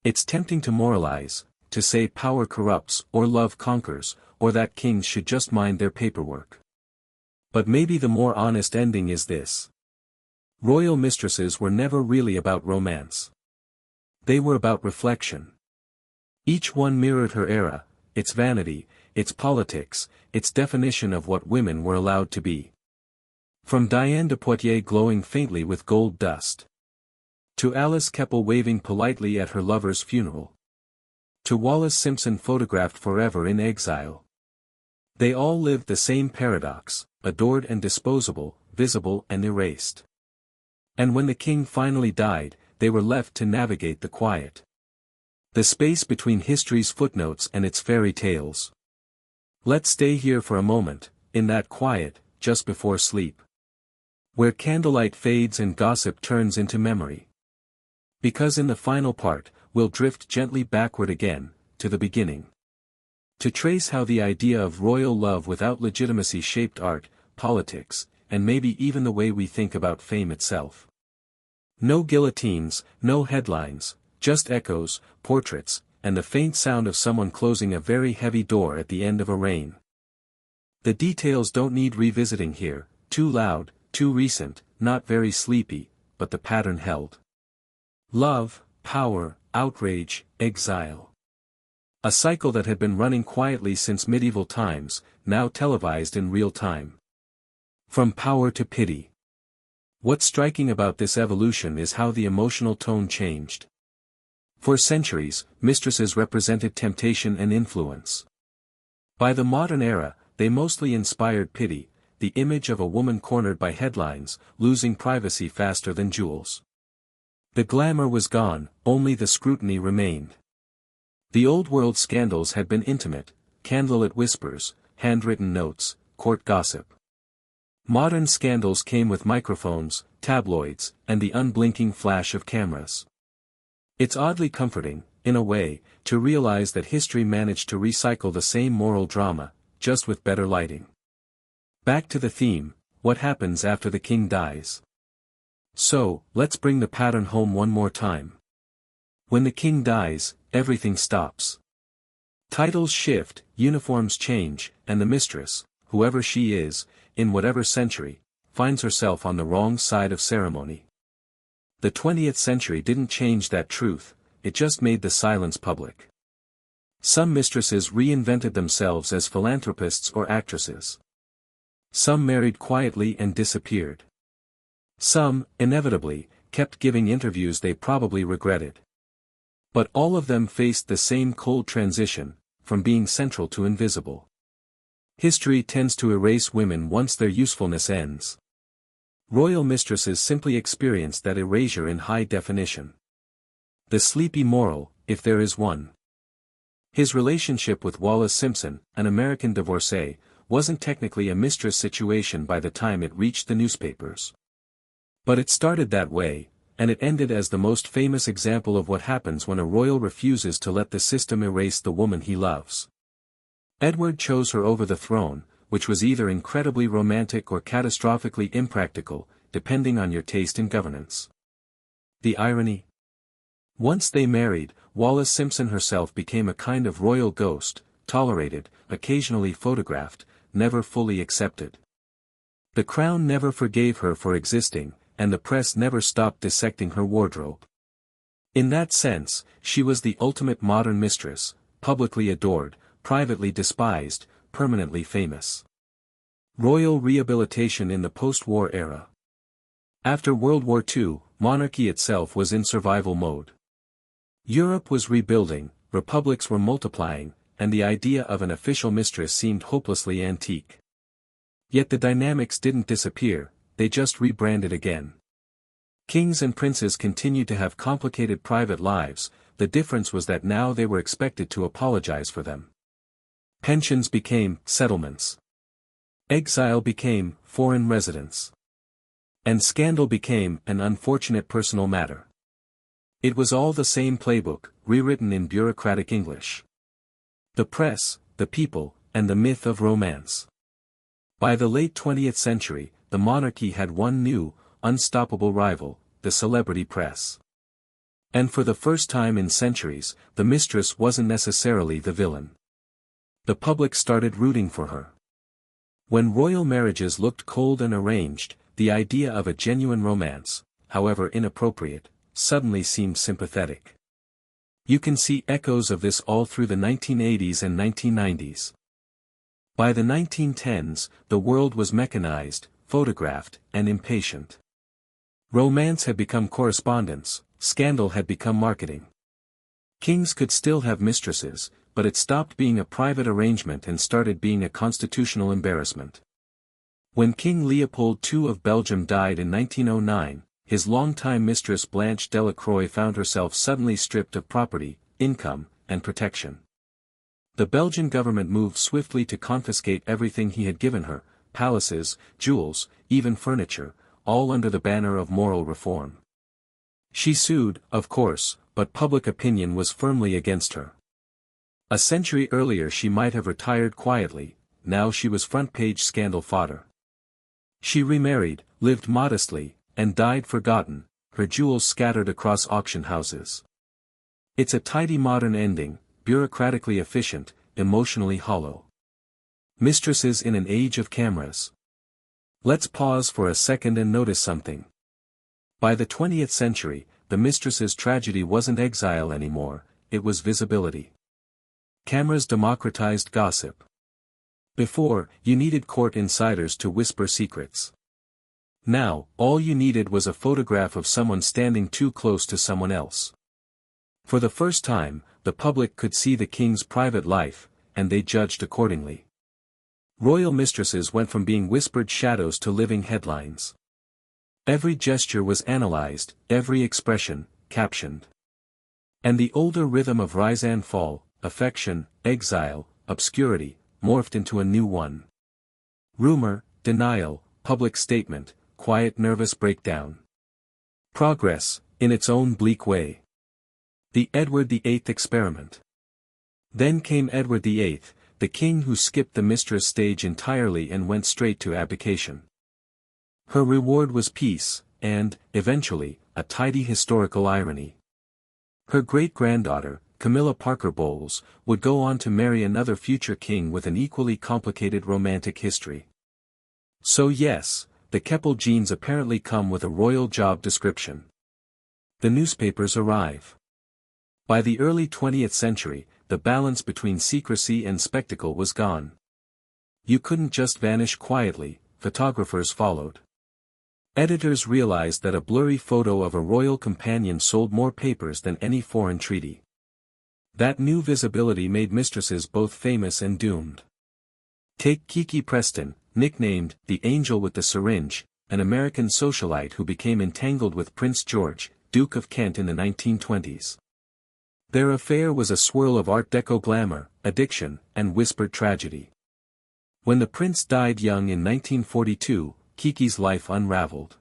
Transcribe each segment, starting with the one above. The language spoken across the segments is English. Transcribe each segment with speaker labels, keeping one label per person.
Speaker 1: It's tempting to moralize, to say power corrupts or love conquers, or that kings should just mind their paperwork. But maybe the more honest ending is this. Royal mistresses were never really about romance. They were about reflection. Each one mirrored her era, its vanity, its politics, its definition of what women were allowed to be. From Diane de Poitiers glowing faintly with gold dust, to Alice Keppel waving politely at her lover's funeral, to Wallis Simpson photographed forever in exile. They all lived the same paradox, adored and disposable, visible and erased. And when the king finally died, they were left to navigate the quiet. The space between history's footnotes and its fairy tales. Let's stay here for a moment, in that quiet, just before sleep, where candlelight fades and gossip turns into memory. Because in the final part, we'll drift gently backward again, to the beginning. To trace how the idea of royal love without legitimacy shaped art, politics, and maybe even the way we think about fame itself. No guillotines, no headlines, just echoes, portraits, and the faint sound of someone closing a very heavy door at the end of a reign. The details don't need revisiting here, too loud, too recent, not very sleepy, but the pattern held. Love, power, outrage, exile. A cycle that had been running quietly since medieval times, now televised in real time. From power to pity. What's striking about this evolution is how the emotional tone changed. For centuries, mistresses represented temptation and influence. By the modern era, they mostly inspired pity, the image of a woman cornered by headlines, losing privacy faster than jewels. The glamour was gone, only the scrutiny remained. The old-world scandals had been intimate, candlelit whispers, handwritten notes, court gossip. Modern scandals came with microphones, tabloids, and the unblinking flash of cameras. It's oddly comforting, in a way, to realize that history managed to recycle the same moral drama, just with better lighting. Back to the theme, what happens after the king dies? So, let's bring the pattern home one more time. When the king dies, everything stops. Titles shift, uniforms change, and the mistress, whoever she is, in whatever century, finds herself on the wrong side of ceremony. The 20th century didn't change that truth, it just made the silence public. Some mistresses reinvented themselves as philanthropists or actresses. Some married quietly and disappeared. Some, inevitably, kept giving interviews they probably regretted. But all of them faced the same cold transition, from being central to invisible. History tends to erase women once their usefulness ends. Royal mistresses simply experienced that erasure in high definition. The sleepy moral, if there is one. His relationship with Wallis Simpson, an American divorcee, wasn't technically a mistress situation by the time it reached the newspapers. But it started that way, and it ended as the most famous example of what happens when a royal refuses to let the system erase the woman he loves. Edward chose her over the throne, which was either incredibly romantic or catastrophically impractical, depending on your taste in governance. The irony? Once they married, Wallis Simpson herself became a kind of royal ghost, tolerated, occasionally photographed, never fully accepted. The crown never forgave her for existing, and the press never stopped dissecting her wardrobe. In that sense, she was the ultimate modern mistress, publicly adored, privately despised, permanently famous. Royal rehabilitation in the post-war era. After World War II, monarchy itself was in survival mode. Europe was rebuilding, republics were multiplying, and the idea of an official mistress seemed hopelessly antique. Yet the dynamics didn't disappear, they just rebranded again. Kings and princes continued to have complicated private lives, the difference was that now they were expected to apologize for them. Pensions became settlements. Exile became foreign residence. And scandal became an unfortunate personal matter. It was all the same playbook, rewritten in bureaucratic English. The press, the people, and the myth of romance. By the late 20th century, the monarchy had one new, unstoppable rival, the celebrity press. And for the first time in centuries, the mistress wasn't necessarily the villain. The public started rooting for her. When royal marriages looked cold and arranged, the idea of a genuine romance, however inappropriate, suddenly seemed sympathetic. You can see echoes of this all through the 1980s and 1990s. By the 1910s, the world was mechanized, photographed, and impatient. Romance had become correspondence, scandal had become marketing. Kings could still have mistresses, but it stopped being a private arrangement and started being a constitutional embarrassment. When King Leopold II of Belgium died in 1909, his longtime mistress Blanche Delacroix found herself suddenly stripped of property, income, and protection. The Belgian government moved swiftly to confiscate everything he had given her, palaces, jewels, even furniture, all under the banner of moral reform. She sued, of course, but public opinion was firmly against her. A century earlier she might have retired quietly, now she was front-page scandal fodder. She remarried, lived modestly, and died forgotten, her jewels scattered across auction houses. It's a tidy modern ending, bureaucratically efficient, emotionally hollow. Mistresses in an age of cameras. Let's pause for a second and notice something. By the 20th century, the mistress's tragedy wasn't exile anymore, it was visibility. Cameras democratized gossip. Before, you needed court insiders to whisper secrets. Now, all you needed was a photograph of someone standing too close to someone else. For the first time, the public could see the king's private life, and they judged accordingly. Royal mistresses went from being whispered shadows to living headlines. Every gesture was analyzed, every expression, captioned. And the older rhythm of rise and fall, affection, exile, obscurity, morphed into a new one. Rumor, denial, public statement, quiet nervous breakdown. Progress, in its own bleak way. The Edward VIII experiment. Then came Edward VIII, the king who skipped the mistress stage entirely and went straight to abdication. Her reward was peace, and, eventually, a tidy historical irony. Her great-granddaughter, Camilla Parker Bowles, would go on to marry another future king with an equally complicated romantic history. So yes, the Keppel genes apparently come with a royal job description. The newspapers arrive. By the early 20th century, the balance between secrecy and spectacle was gone. You couldn't just vanish quietly, photographers followed. Editors realized that a blurry photo of a royal companion sold more papers than any foreign treaty. That new visibility made mistresses both famous and doomed. Take Kiki Preston, nicknamed the Angel with the Syringe, an American socialite who became entangled with Prince George, Duke of Kent in the 1920s. Their affair was a swirl of Art Deco glamour, addiction, and whispered tragedy. When the prince died young in 1942, Kiki's life unraveled.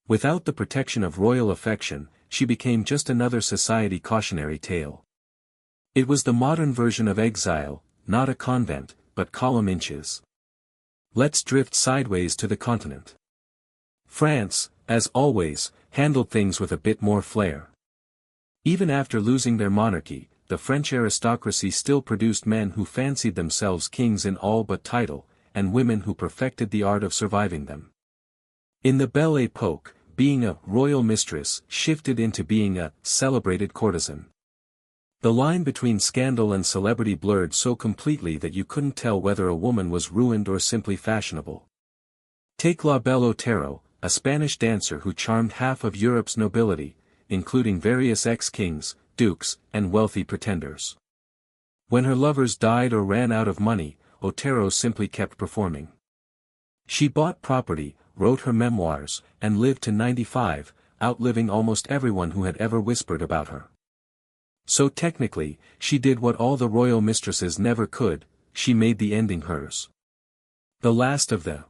Speaker 1: Without the protection of royal affection, she became just another society cautionary tale. It was the modern version of exile, not a convent, but column inches. Let's drift sideways to the continent. France, as always, handled things with a bit more flair. Even after losing their monarchy, the French aristocracy still produced men who fancied themselves kings in all but title, and women who perfected the art of surviving them. In the Belle Époque, being a royal mistress shifted into being a celebrated courtesan. The line between scandal and celebrity blurred so completely that you couldn't tell whether a woman was ruined or simply fashionable. Take La Belle Otero, a Spanish dancer who charmed half of Europe's nobility, including various ex-kings, dukes, and wealthy pretenders. When her lovers died or ran out of money, Otero simply kept performing. She bought property, wrote her memoirs, and lived to 95, outliving almost everyone who had ever whispered about her. So technically, she did what all the royal mistresses never could, she made the ending hers. The last of the.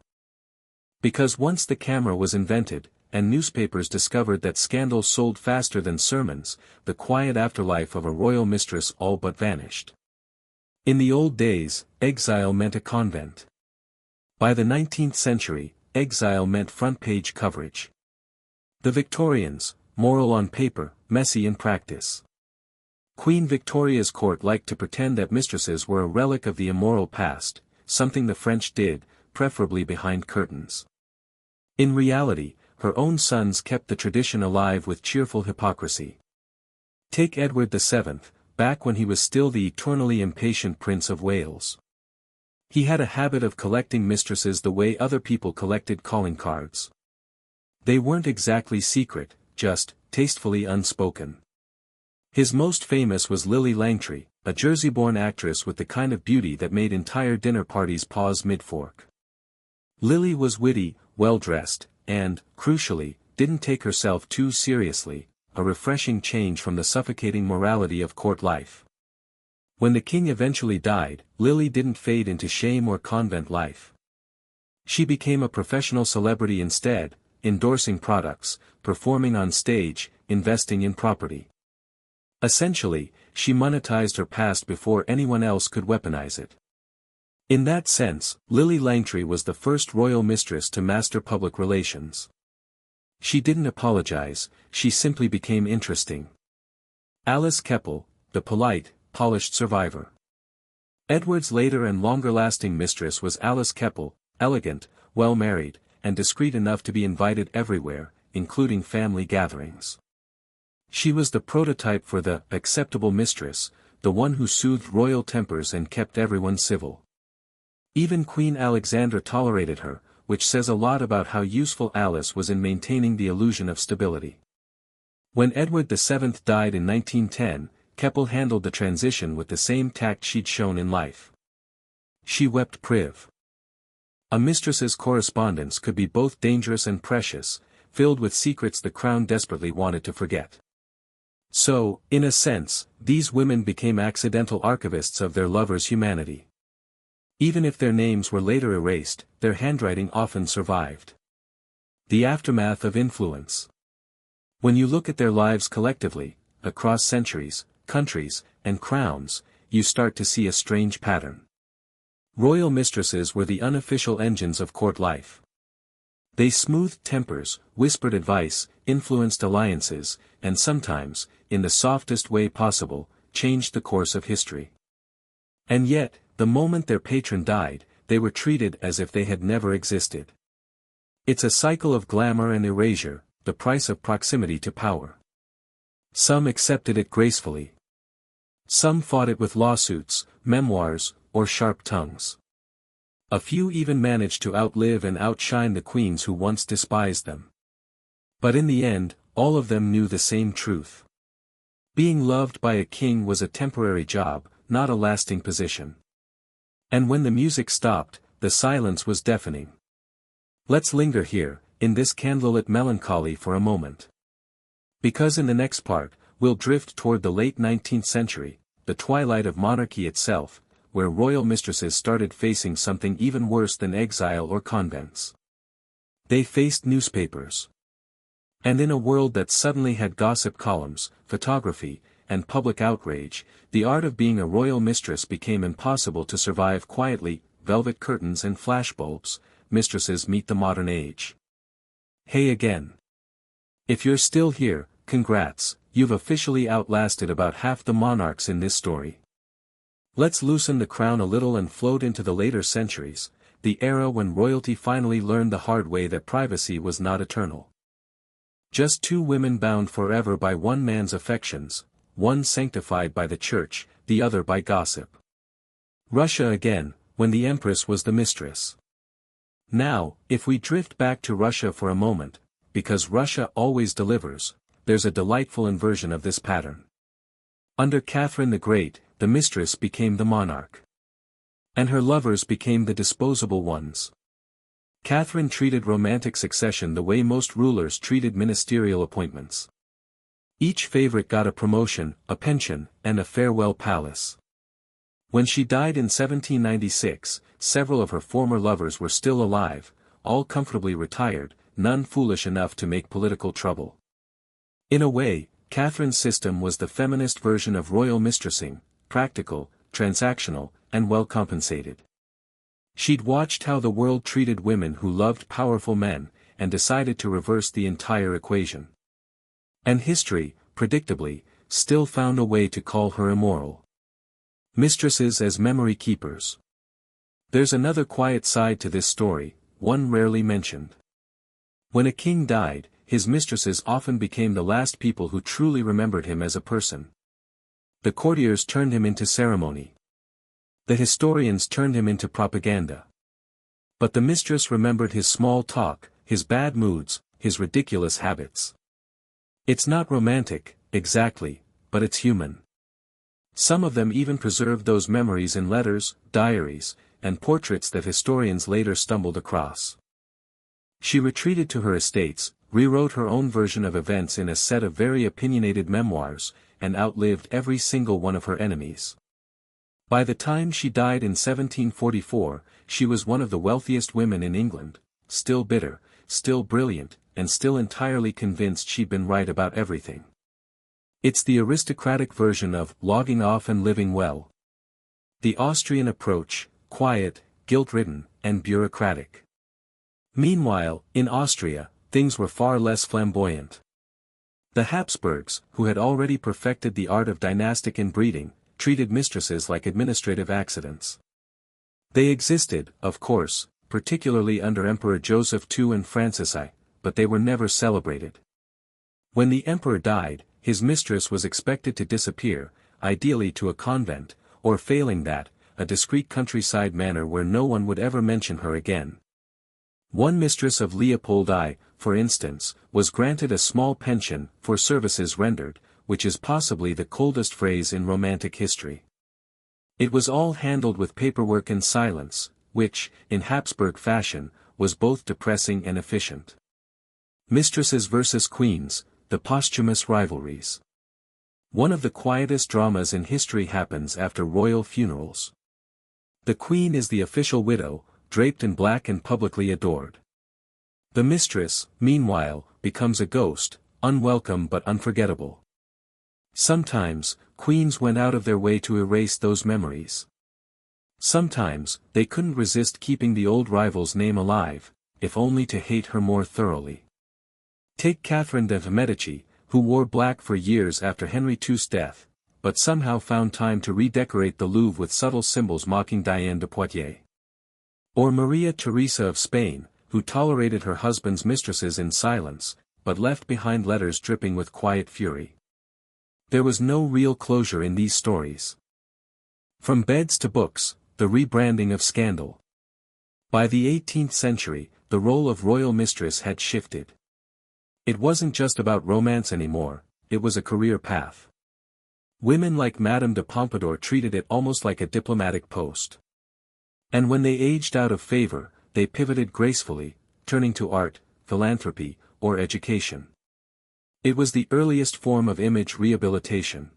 Speaker 1: Because once the camera was invented, and newspapers discovered that scandals sold faster than sermons, the quiet afterlife of a royal mistress all but vanished. In the old days, exile meant a convent. By the 19th century, exile meant front-page coverage. The Victorians, moral on paper, messy in practice. Queen Victoria's court liked to pretend that mistresses were a relic of the immoral past, something the French did, preferably behind curtains. In reality, her own sons kept the tradition alive with cheerful hypocrisy. Take Edward VII, back when he was still the eternally impatient Prince of Wales. He had a habit of collecting mistresses the way other people collected calling cards. They weren't exactly secret, just tastefully unspoken. His most famous was Lily Langtry, a Jersey-born actress with the kind of beauty that made entire dinner parties pause mid-fork. Lily was witty, well-dressed, and, crucially, didn't take herself too seriously, a refreshing change from the suffocating morality of court life. When the king eventually died, Lily didn't fade into shame or convent life. She became a professional celebrity instead, endorsing products, performing on stage, investing in property. Essentially, she monetized her past before anyone else could weaponize it. In that sense, Lily Langtry was the first royal mistress to master public relations. She didn't apologize, she simply became interesting. Alice Keppel, the polite, polished survivor. Edward's later and longer-lasting mistress was Alice Keppel, elegant, well-married, and discreet enough to be invited everywhere, including family gatherings. She was the prototype for the acceptable mistress, the one who soothed royal tempers and kept everyone civil. Even Queen Alexandra tolerated her, which says a lot about how useful Alice was in maintaining the illusion of stability. When Edward VII died in 1910, Keppel handled the transition with the same tact she'd shown in life. She wept priv. A mistress's correspondence could be both dangerous and precious, filled with secrets the crown desperately wanted to forget. So, in a sense, these women became accidental archivists of their lovers' humanity. Even if their names were later erased, their handwriting often survived. The aftermath of influence. When you look at their lives collectively, across centuries, countries, and crowns, you start to see a strange pattern. Royal mistresses were the unofficial engines of court life. They smoothed tempers, whispered advice, influenced alliances, and sometimes, in the softest way possible, changed the course of history. And yet, the moment their patron died, they were treated as if they had never existed. It's a cycle of glamour and erasure, the price of proximity to power. Some accepted it gracefully. Some fought it with lawsuits, memoirs, or sharp tongues. A few even managed to outlive and outshine the queens who once despised them. But in the end, all of them knew the same truth. Being loved by a king was a temporary job, not a lasting position. And when the music stopped, the silence was deafening. Let's linger here, in this candlelit melancholy for a moment. Because in the next part, we'll drift toward the late 19th century, the twilight of monarchy itself, where royal mistresses started facing something even worse than exile or convents. They faced newspapers. And in a world that suddenly had gossip columns, photography, and public outrage, the art of being a royal mistress became impossible to survive quietly. Velvet curtains and flashbulbs, mistresses meet the modern age. Hey again. If you're still here, congrats, you've officially outlasted about half the monarchs in this story. Let's loosen the crown a little and float into the later centuries, the era when royalty finally learned the hard way that privacy was not eternal. Just two women bound forever by one man's affections, one sanctified by the church, the other by gossip. Russia again, when the empress was the mistress. Now, if we drift back to Russia for a moment, because Russia always delivers, there's a delightful inversion of this pattern. Under Catherine the Great, the mistress became the monarch. And her lovers became the disposable ones. Catherine treated romantic succession the way most rulers treated ministerial appointments. Each favorite got a promotion, a pension, and a farewell palace. When she died in 1796, several of her former lovers were still alive, all comfortably retired, none foolish enough to make political trouble. In a way, Catherine's system was the feminist version of royal mistressing, practical, transactional, and well compensated. She'd watched how the world treated women who loved powerful men, and decided to reverse the entire equation. And history, predictably, still found a way to call her immoral. Mistresses as memory keepers. There's another quiet side to this story, one rarely mentioned. When a king died, his mistresses often became the last people who truly remembered him as a person. The courtiers turned him into ceremony. The historians turned him into propaganda. But the mistress remembered his small talk, his bad moods, his ridiculous habits. It's not romantic, exactly, but it's human. Some of them even preserved those memories in letters, diaries, and portraits that historians later stumbled across. She retreated to her estates, rewrote her own version of events in a set of very opinionated memoirs, and outlived every single one of her enemies. By the time she died in 1744, she was one of the wealthiest women in England, still bitter, still brilliant, and still entirely convinced she'd been right about everything. It's the aristocratic version of logging off and living well. The Austrian approach, quiet, guilt-ridden, and bureaucratic. Meanwhile, in Austria, things were far less flamboyant. The Habsburgs, who had already perfected the art of dynastic inbreeding, treated mistresses like administrative accidents. They existed, of course, particularly under Emperor Joseph II and Francis I, but they were never celebrated. When the emperor died, his mistress was expected to disappear, ideally to a convent, or failing that, a discreet countryside manor where no one would ever mention her again. One mistress of Leopold I, for instance, was granted a small pension for services rendered, which is possibly the coldest phrase in romantic history. It was all handled with paperwork and silence, which, in Habsburg fashion, was both depressing and efficient. Mistresses versus queens, the posthumous rivalries. One of the quietest dramas in history happens after royal funerals. The queen is the official widow, draped in black and publicly adored. The mistress, meanwhile, becomes a ghost, unwelcome but unforgettable. Sometimes, queens went out of their way to erase those memories. Sometimes, they couldn't resist keeping the old rival's name alive, if only to hate her more thoroughly. Take Catherine de Medici, who wore black for years after Henry II's death, but somehow found time to redecorate the Louvre with subtle symbols mocking Diane de Poitiers. Or Maria Theresa of Spain, who tolerated her husband's mistresses in silence, but left behind letters dripping with quiet fury. There was no real closure in these stories. From beds to books, the rebranding of scandal. By the 18th century, the role of royal mistress had shifted. It wasn't just about romance anymore, it was a career path. Women like Madame de Pompadour treated it almost like a diplomatic post. And when they aged out of favor, they pivoted gracefully, turning to art, philanthropy, or education. It was the earliest form of image rehabilitation.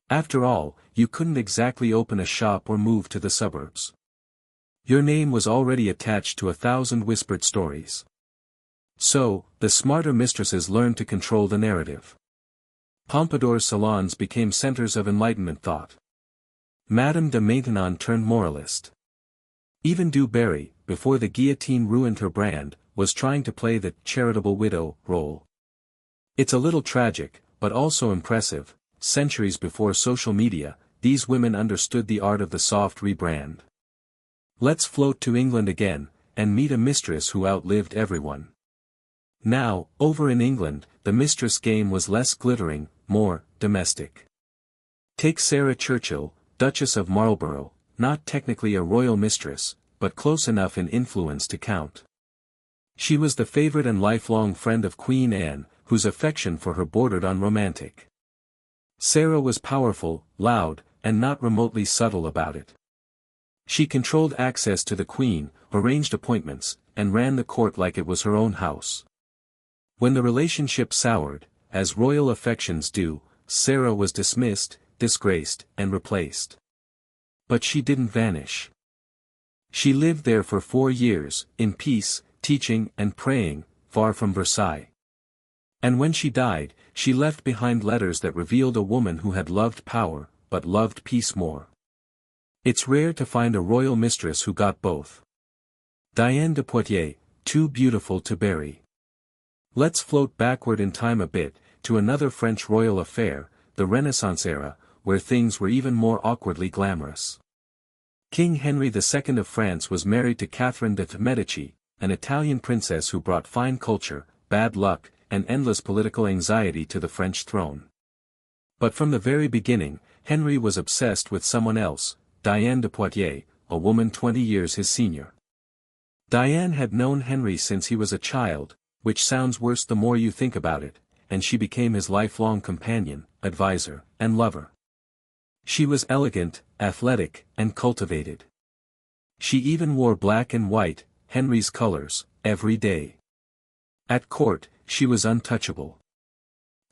Speaker 1: After all, you couldn't exactly open a shop or move to the suburbs. Your name was already attached to 1,000 whispered stories. So, the smarter mistresses learned to control the narrative. Pompadour's salons became centers of Enlightenment thought. Madame de Maintenon turned moralist. Even Du Barry, before the guillotine ruined her brand, was trying to play the charitable widow role. It's a little tragic, but also impressive. Centuries before social media, these women understood the art of the soft rebrand. Let's float to England again, and meet a mistress who outlived everyone. Now, over in England, the mistress game was less glittering, more domestic. Take Sarah Churchill, Duchess of Marlborough, not technically a royal mistress, but close enough in influence to count. She was the favorite and lifelong friend of Queen Anne, whose affection for her bordered on romantic. Sarah was powerful, loud, and not remotely subtle about it. She controlled access to the Queen, arranged appointments, and ran the court like it was her own house. When the relationship soured, as royal affections do, Sarah was dismissed, disgraced, and replaced. But she didn't vanish. She lived there for 4 years, in peace, teaching and praying, far from Versailles. And when she died, she left behind letters that revealed a woman who had loved power, but loved peace more. It's rare to find a royal mistress who got both. Diane de Poitiers, too beautiful to bury. Let's float backward in time a bit, to another French royal affair, the Renaissance era, where things were even more awkwardly glamorous. King Henry II of France was married to Catherine de' Medici, an Italian princess who brought fine culture, bad luck, and endless political anxiety to the French throne. But from the very beginning, Henry was obsessed with someone else, Diane de Poitiers, a woman 20 years his senior. Diane had known Henry since he was a child, which sounds worse the more you think about it, and she became his lifelong companion, advisor, and lover. She was elegant, athletic, and cultivated. She even wore black and white, Henry's colors, every day. At court, she was untouchable.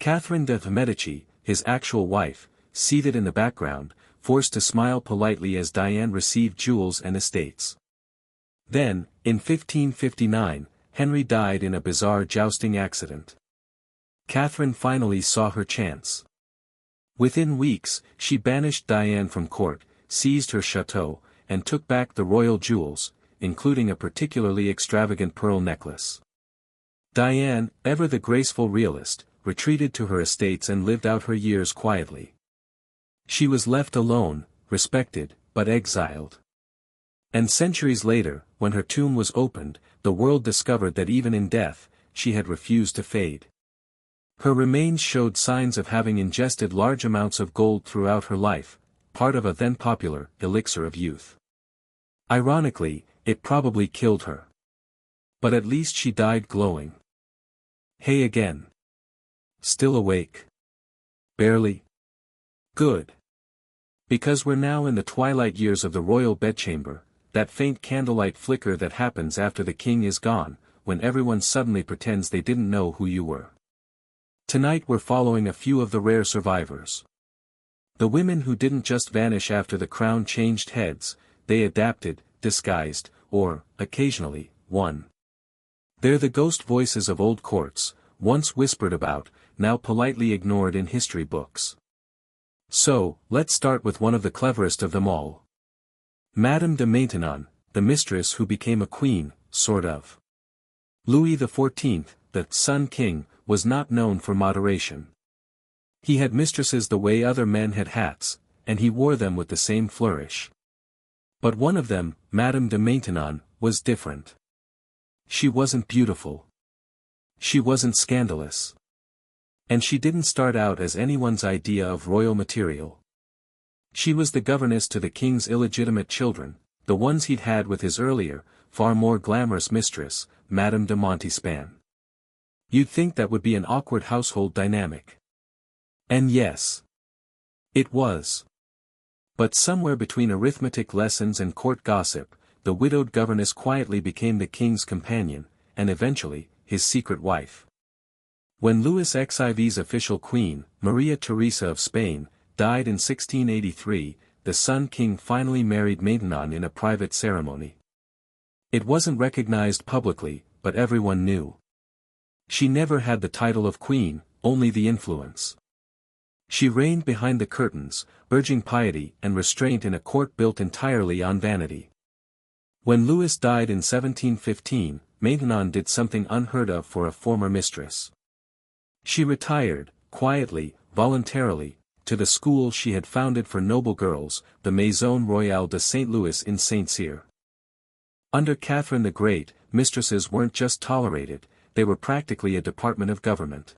Speaker 1: Catherine de' Medici, his actual wife, seated in the background, forced to smile politely as Diane received jewels and estates. Then, in 1559, Henry died in a bizarre jousting accident. Catherine finally saw her chance. Within weeks, she banished Diane from court, seized her chateau, and took back the royal jewels, including a particularly extravagant pearl necklace. Diane, ever the graceful realist, retreated to her estates and lived out her years quietly. She was left alone, respected, but exiled. And centuries later, when her tomb was opened, the world discovered that even in death, she had refused to fade. Her remains showed signs of having ingested large amounts of gold throughout her life, part of a then popular elixir of youth. Ironically, it probably killed her. But at least she died glowing. Hey again. Still awake? Barely? Good. Because we're now in the twilight years of the royal bedchamber, that faint candlelight flicker that happens after the king is gone, when everyone suddenly pretends they didn't know who you were. Tonight we're following a few of the rare survivors. The women who didn't just vanish after the crown changed heads, they adapted, disguised, or, occasionally, won. They're the ghost voices of old courts, once whispered about, now politely ignored in history books. So, let's start with one of the cleverest of them all. Madame de Maintenon, the mistress who became a queen, sort of. Louis XIV, the Sun King, was not known for moderation. He had mistresses the way other men had hats, and he wore them with the same flourish. But one of them, Madame de Maintenon, was different. She wasn't beautiful. She wasn't scandalous. And she didn't start out as anyone's idea of royal material. She was the governess to the king's illegitimate children, the ones he'd had with his earlier, far more glamorous mistress, Madame de Montespan. You'd think that would be an awkward household dynamic. And yes. It was. But somewhere between arithmetic lessons and court gossip, the widowed governess quietly became the king's companion, and eventually, his secret wife. When Louis XIV's official queen, Maria Theresa of Spain, died in 1683, the Sun King finally married Maintenon in a private ceremony. It wasn't recognized publicly, but everyone knew. She never had the title of queen, only the influence. She reigned behind the curtains, urging piety and restraint in a court built entirely on vanity. When Louis died in 1715, Maintenon did something unheard of for a former mistress. She retired, quietly, voluntarily, to the school she had founded for noble girls, the Maison Royale de St. Louis in St. Cyr. Under Catherine the Great, mistresses weren't just tolerated, they were practically a department of government.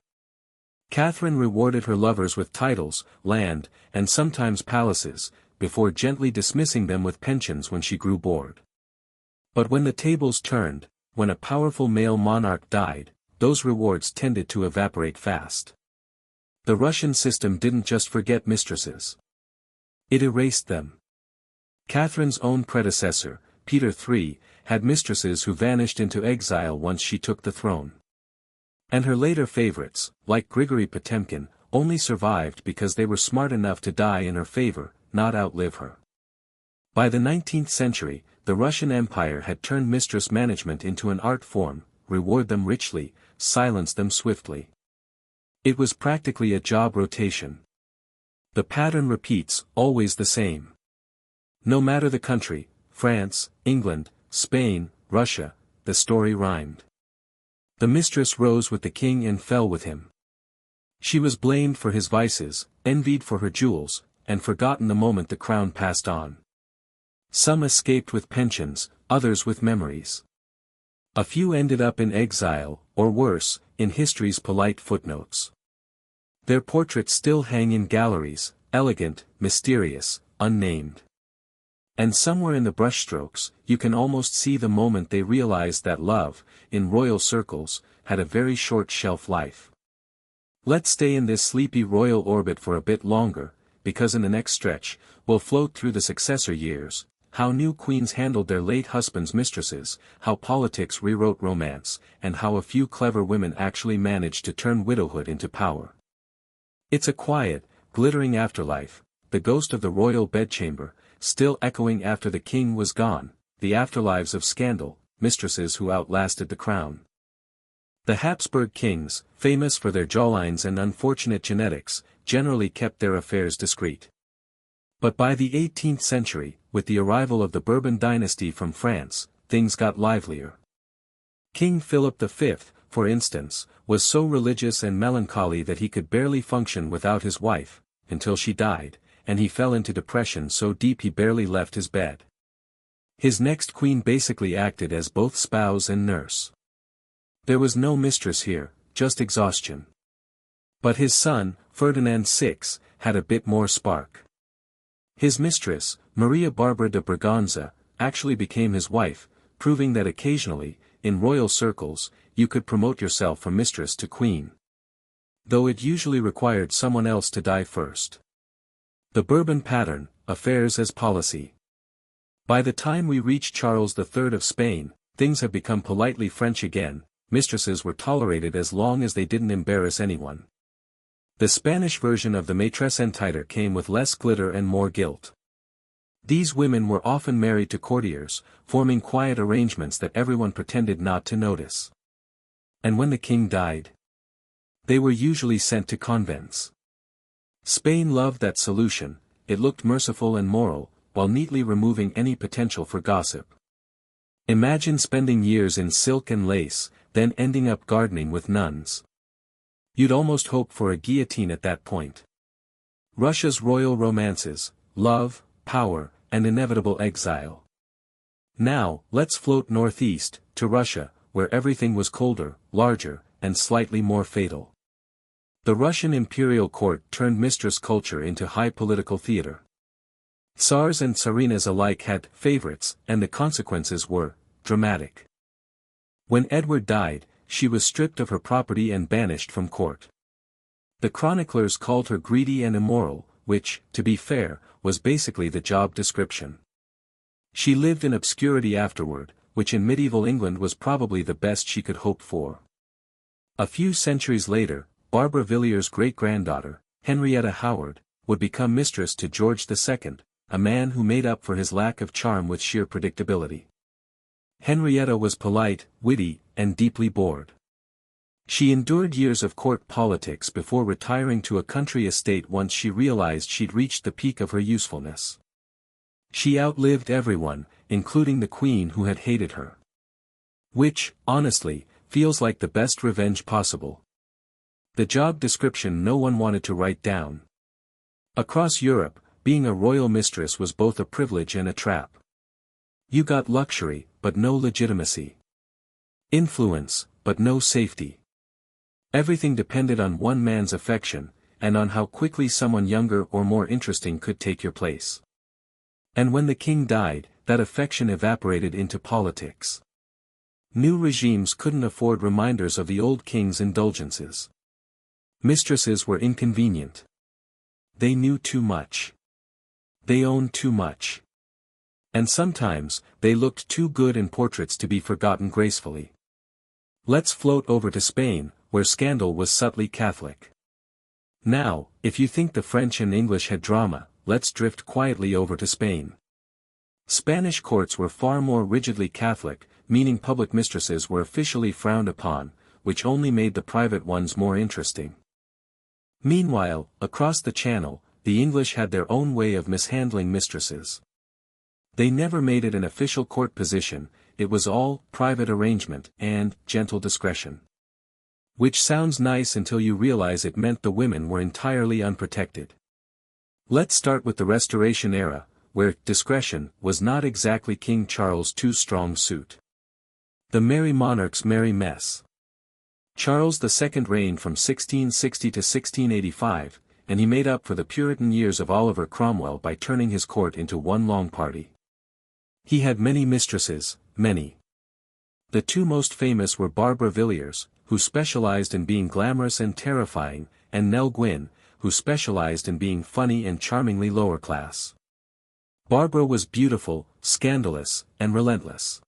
Speaker 1: Catherine rewarded her lovers with titles, land, and sometimes palaces, before gently dismissing them with pensions when she grew bored. But when the tables turned, when a powerful male monarch died, those rewards tended to evaporate fast. The Russian system didn't just forget mistresses. It erased them. Catherine's own predecessor, Peter III, had mistresses who vanished into exile once she took the throne. And her later favorites, like Grigory Potemkin, only survived because they were smart enough to die in her favor, not outlive her. By the 19th century, the Russian Empire had turned mistress management into an art form, reward them richly, silence them swiftly. It was practically a job rotation. The pattern repeats, always the same. No matter the country, France, England, Spain, Russia, the story rhymed. The mistress rose with the king and fell with him. She was blamed for his vices, envied for her jewels, and forgotten the moment the crown passed on. Some escaped with pensions, others with memories. A few ended up in exile, or worse, in history's polite footnotes. Their portraits still hang in galleries, elegant, mysterious, unnamed. And somewhere in the brushstrokes, you can almost see the moment they realized that love, in royal circles, had a very short shelf life. Let's stay in this sleepy royal orbit for a bit longer, because in the next stretch, we'll float through the successor years, how new queens handled their late husbands' mistresses, how politics rewrote romance, and how a few clever women actually managed to turn widowhood into power. It's a quiet, glittering afterlife, the ghost of the royal bedchamber, still echoing after the king was gone, the afterlives of scandal, mistresses who outlasted the crown. The Habsburg kings, famous for their jawlines and unfortunate genetics, generally kept their affairs discreet. But by the 18th century, with the arrival of the Bourbon dynasty from France, things got livelier. King Philip V, for instance, was so religious and melancholy that he could barely function without his wife, until she died, and he fell into depression so deep he barely left his bed. His next queen basically acted as both spouse and nurse. There was no mistress here, just exhaustion. But his son, Ferdinand VI, had a bit more spark. His mistress, Maria Barbara de Braganza, actually became his wife, proving that occasionally, in royal circles, you could promote yourself from mistress to queen. Though it usually required someone else to die first. The Bourbon pattern, affairs as policy. By the time we reach Charles III of Spain, things have become politely French again. Mistresses were tolerated as long as they didn't embarrass anyone. The Spanish version of the maîtresse en titre came with less glitter and more guilt. These women were often married to courtiers, forming quiet arrangements that everyone pretended not to notice. And when the king died, they were usually sent to convents. Spain loved that solution, it looked merciful and moral, while neatly removing any potential for gossip. Imagine spending years in silk and lace, then ending up gardening with nuns. You'd almost hope for a guillotine at that point. Russia's royal romances, love, power, and inevitable exile. Now, let's float northeast, to Russia, where everything was colder, larger, and slightly more fatal. The Russian imperial court turned mistress culture into high political theater. Tsars and tsarinas alike had favorites, and the consequences were dramatic. When Edward died, she was stripped of her property and banished from court. The chroniclers called her greedy and immoral, which, to be fair, was basically the job description. She lived in obscurity afterward, which in medieval England was probably the best she could hope for. A few centuries later, Barbara Villiers' great-granddaughter, Henrietta Howard, would become mistress to George II, a man who made up for his lack of charm with sheer predictability. Henrietta was polite, witty, and deeply bored. She endured years of court politics before retiring to a country estate once she realized she'd reached the peak of her usefulness. She outlived everyone, including the queen who had hated her. Which, honestly, feels like the best revenge possible. The job description no one wanted to write down. Across Europe, being a royal mistress was both a privilege and a trap. You got luxury, but no legitimacy. Influence, but no safety. Everything depended on one man's affection, and on how quickly someone younger or more interesting could take your place. And when the king died, that affection evaporated into politics. New regimes couldn't afford reminders of the old king's indulgences. Mistresses were inconvenient. They knew too much. They owned too much. And sometimes, they looked too good in portraits to be forgotten gracefully. Let's float over to Spain, where scandal was subtly Catholic. Now, if you think the French and English had drama, let's drift quietly over to Spain. Spanish courts were far more rigidly Catholic, meaning public mistresses were officially frowned upon, which only made the private ones more interesting. Meanwhile, across the Channel, the English had their own way of mishandling mistresses. They never made it an official court position, it was all private arrangement and gentle discretion. Which sounds nice until you realize it meant the women were entirely unprotected. Let's start with the Restoration era, where discretion was not exactly King Charles II's strong suit. The merry monarch's merry mess. Charles II reigned from 1660 to 1685, and he made up for the Puritan years of Oliver Cromwell by turning his court into one long party. He had many mistresses, many. The two most famous were Barbara Villiers, who specialized in being glamorous and terrifying, and Nell Gwynn, who specialized in being funny and charmingly lower class. Barbara was beautiful, scandalous, and relentless.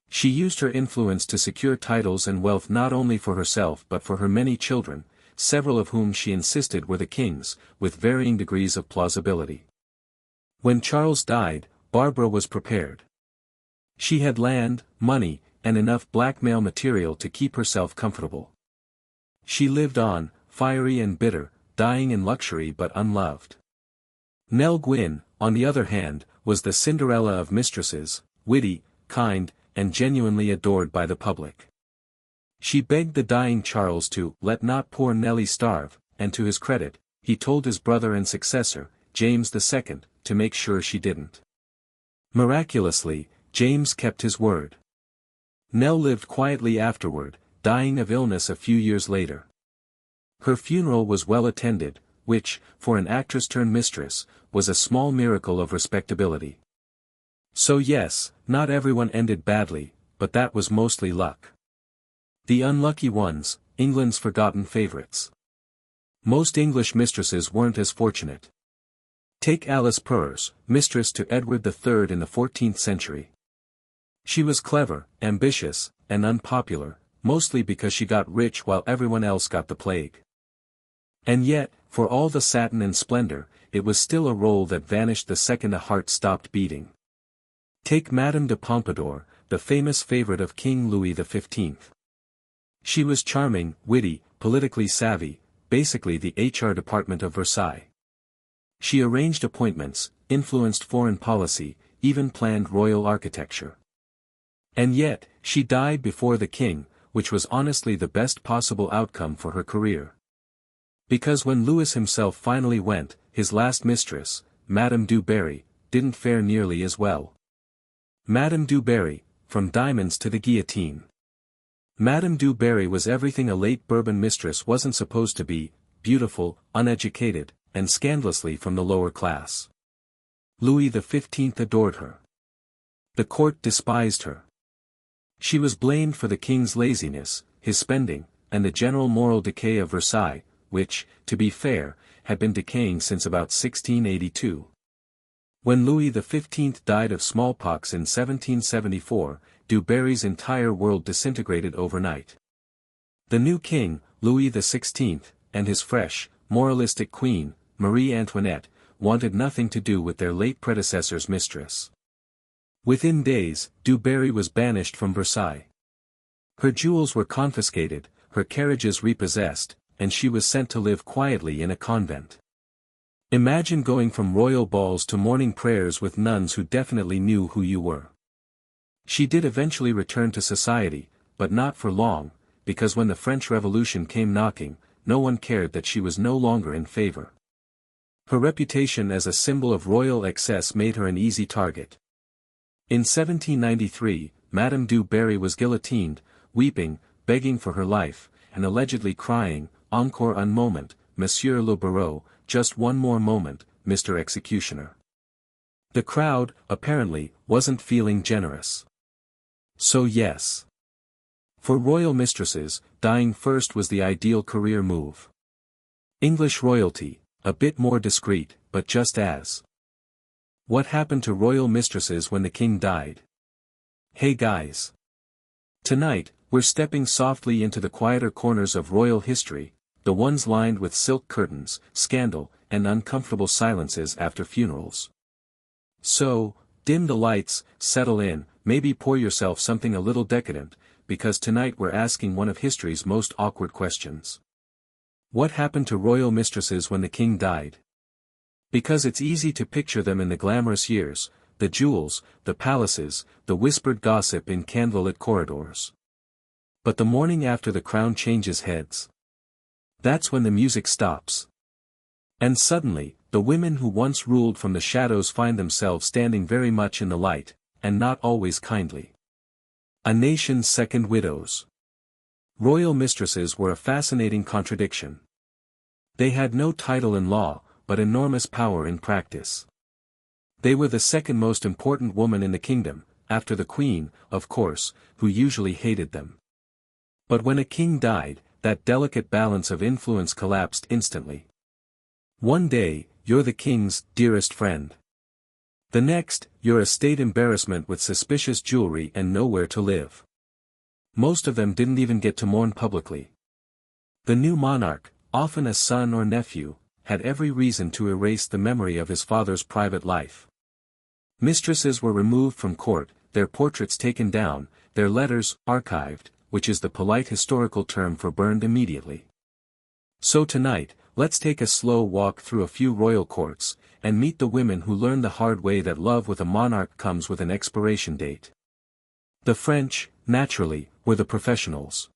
Speaker 1: She used her influence to secure titles and wealth not only for herself but for her many children, several of whom she insisted were the king's, with varying degrees of plausibility. When Charles died, Barbara was prepared. She had land, money, and enough blackmail material to keep herself comfortable. She lived on, fiery and bitter, dying in luxury but unloved. Nell Gwynn, on the other hand, was the Cinderella of mistresses, witty, kind, and genuinely adored by the public. She begged the dying Charles to "let not poor Nellie starve," and to his credit, he told his brother and successor, James II, to make sure she didn't. Miraculously, James kept his word. Nell lived quietly afterward, dying of illness a few years later. Her funeral was well attended, which, for an actress-turned-mistress, was a small miracle of respectability. So yes, not everyone ended badly, but that was mostly luck. The unlucky ones, England's forgotten favorites. Most English mistresses weren't as fortunate. Take Alice Perrers, mistress to Edward III in the 14th century. She was clever, ambitious, and unpopular, mostly because she got rich while everyone else got the plague. And yet, for all the satin and splendor, it was still a role that vanished the second a heart stopped beating. Take Madame de Pompadour, the famous favorite of King Louis XV. She was charming, witty, politically savvy, basically the HR department of Versailles. She arranged appointments, influenced foreign policy, even planned royal architecture. And yet, she died before the king, which was honestly the best possible outcome for her career. Because when Louis himself finally went, his last mistress, Madame du Barry, didn't fare nearly as well. Madame du Barry, from diamonds to the guillotine. Madame du Barry was everything a late Bourbon mistress wasn't supposed to be: beautiful, uneducated, and scandalously from the lower class. Louis XV adored her. The court despised her. She was blamed for the king's laziness, his spending, and the general moral decay of Versailles, which, to be fair, had been decaying since about 1682. When Louis XV died of smallpox in 1774, du Barry's entire world disintegrated overnight. The new king, Louis XVI, and his fresh, moralistic queen, Marie Antoinette, wanted nothing to do with their late predecessor's mistress. Within days, du Barry was banished from Versailles. Her jewels were confiscated, her carriages repossessed, and she was sent to live quietly in a convent. Imagine going from royal balls to morning prayers with nuns who definitely knew who you were. She did eventually return to society, but not for long, because when the French Revolution came knocking, no one cared that she was no longer in favor. Her reputation as a symbol of royal excess made her an easy target. In 1793, Madame du Barry was guillotined, weeping, begging for her life, and allegedly crying, "Encore un moment, Monsieur le Bourreau, just one more moment, Mr. Executioner." The crowd, apparently, wasn't feeling generous. So yes. For royal mistresses, dying first was the ideal career move. English royalty, a bit more discreet, but just as. What happened to royal mistresses when the king died? Hey guys. Tonight, we're stepping softly into the quieter corners of royal history, the ones lined with silk curtains, scandal, and uncomfortable silences after funerals. So, dim the lights, settle in, maybe pour yourself something a little decadent, because tonight we're asking one of history's most awkward questions. What happened to royal mistresses when the king died? Because it's easy to picture them in the glamorous years, the jewels, the palaces, the whispered gossip in candlelit corridors. But the morning after the crown changes heads. That's when the music stops. And suddenly, the women who once ruled from the shadows find themselves standing very much in the light, and not always kindly. A nation's second widows. Royal mistresses were a fascinating contradiction. They had no title in law, but enormous power in practice. They were the second most important woman in the kingdom, after the queen, of course, who usually hated them. But when a king died, that delicate balance of influence collapsed instantly. One day, you're the king's dearest friend. The next, you're a state embarrassment with suspicious jewelry and nowhere to live. Most of them didn't even get to mourn publicly. The new monarch, often a son or nephew, had every reason to erase the memory of his father's private life. Mistresses were removed from court, their portraits taken down, their letters archived, which is the polite historical term for burned immediately. So tonight, let's take a slow walk through a few royal courts, and meet the women who learned the hard way that love with a monarch comes with an expiration date. The French, naturally, were the professionals.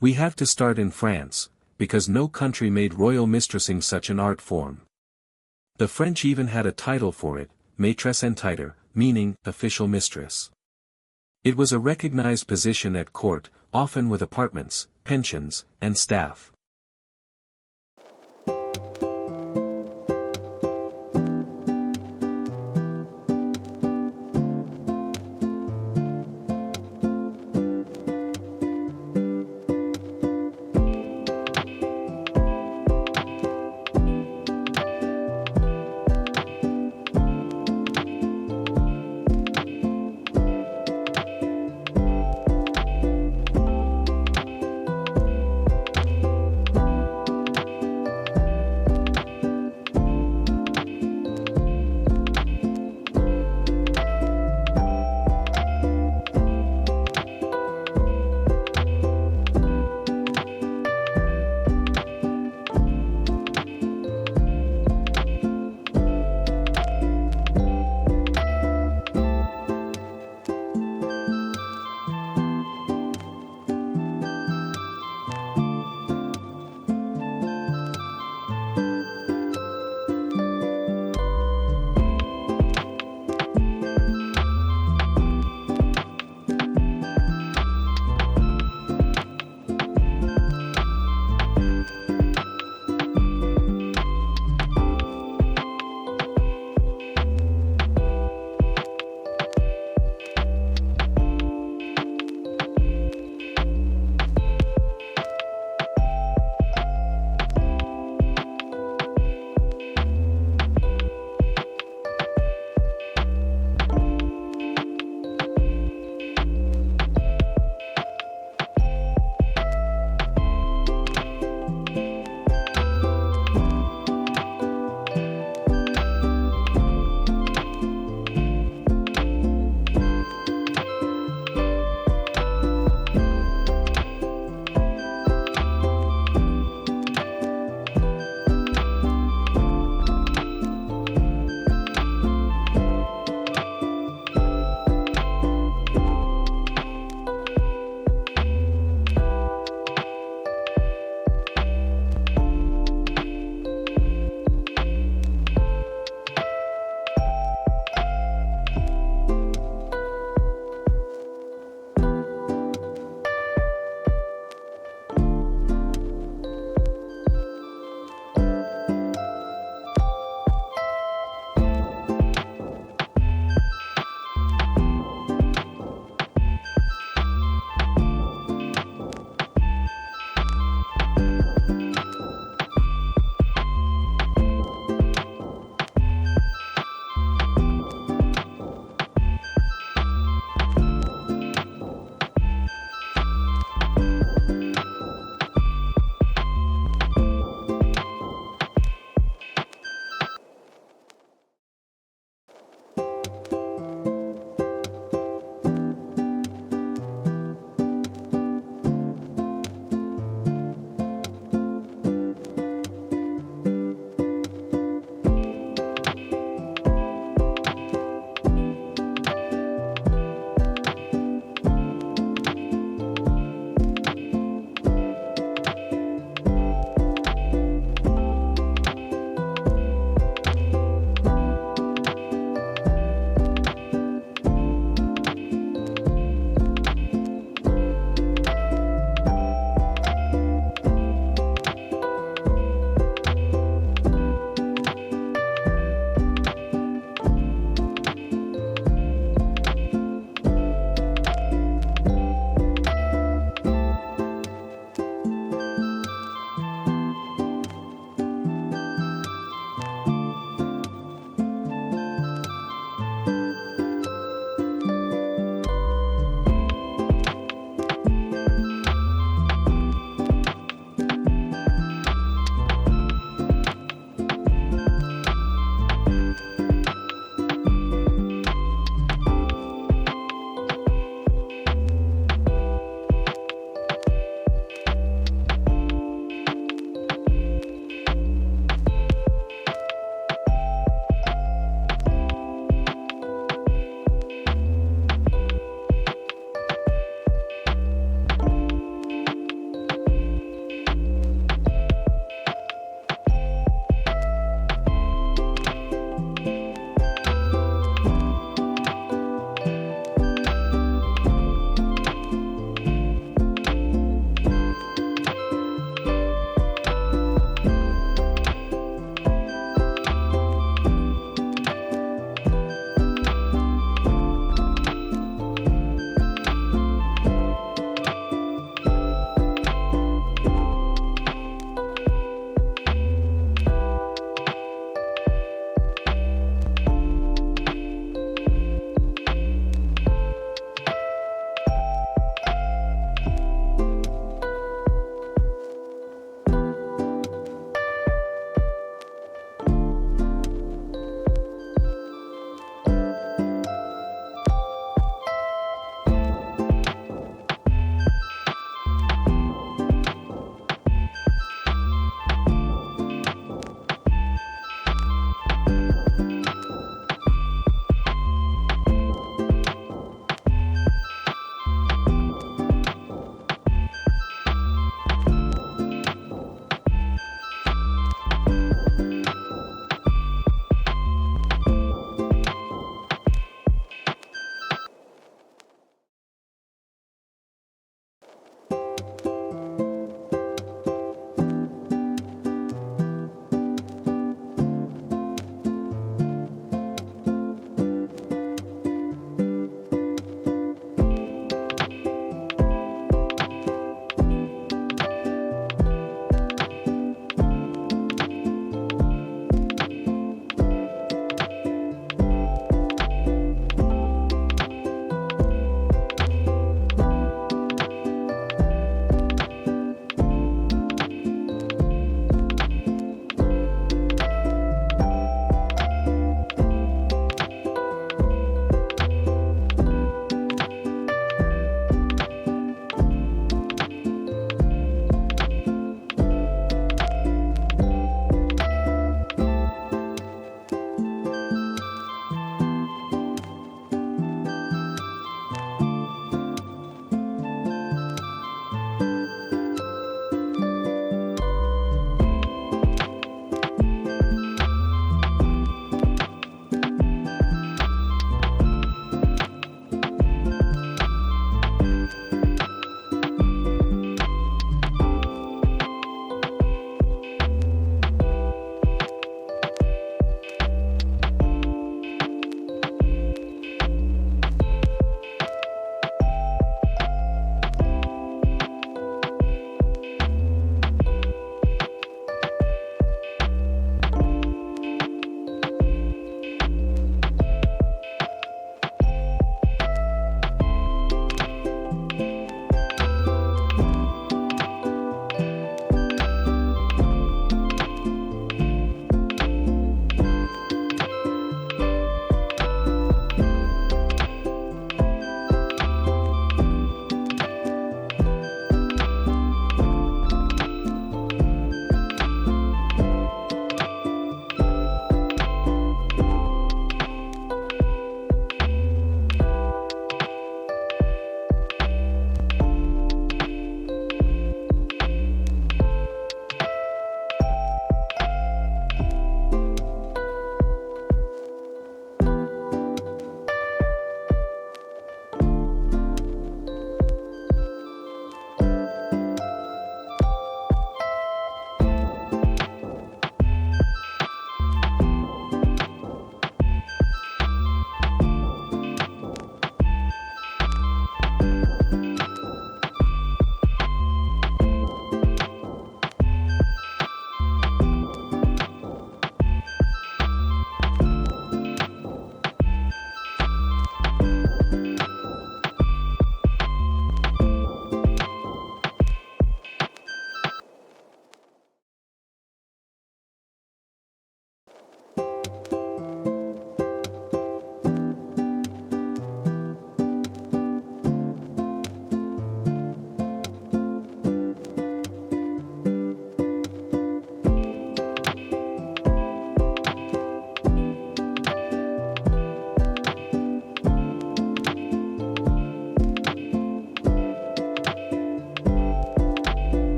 Speaker 1: We have to start in France, because no country made royal mistressing such an art form. The French even had a title for it, maîtresse en titre, meaning official mistress. It was a recognized position at court, often with apartments, pensions, and staff.